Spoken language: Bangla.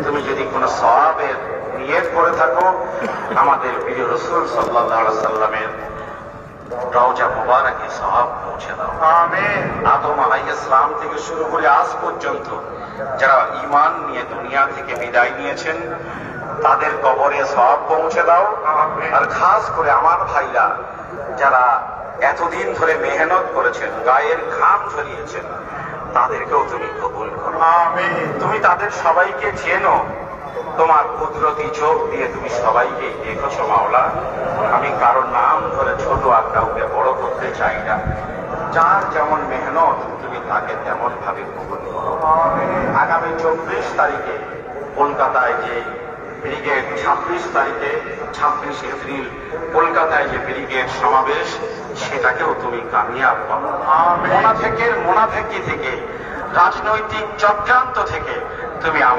তুমি যদি কোনো সওয়াবের নিয়ত করে থাকো, আমাদের প্রিয় রাসূল সাল্লাল্লাহু আলাইহি সাল্লামের রওজা মুবারকে সওয়াব পৌঁছে দাও। আমিন। আদম আলাইহিস সালাম থেকে শুরু করে আজ পর্যন্ত যারা ঈমান নিয়ে দুনিয়া থেকে বিদায় নিয়েছেন, তাদের কবরে সওয়াব পৌঁছে দাও। আর খাস করে আমার ভাইরা যারা এতদিন ধরে মেহনত করেছেন, গায়ের ঘাম ঝরিয়েছেন, তাদেরকেও তুমি কবুল করো। আমিন। তুমি তাদের সবাইকে চেনো, তোমার কুদরতি চোখ দিয়ে তুমি সবাইকে দেখেছো মাওলা। আমি কারোর নাম ধরে ছোট আর কাউকে বড় করতে চাই না। যার যেমন মেহনত তুমি তাকে তেমন ভাবে কবুল করো। আগামী 24 তারিখে কলকাতায় যে ব্রিগেড, 26 তারিখে 26 এপ্রিল কলকাতায় যে ব্রিগেড সমাবেশ, সেটাকেও তুমি কামিয়াব করো। মোনাফেকি থেকে, রাজনৈতিক চক্রান্ত থেকে তুমি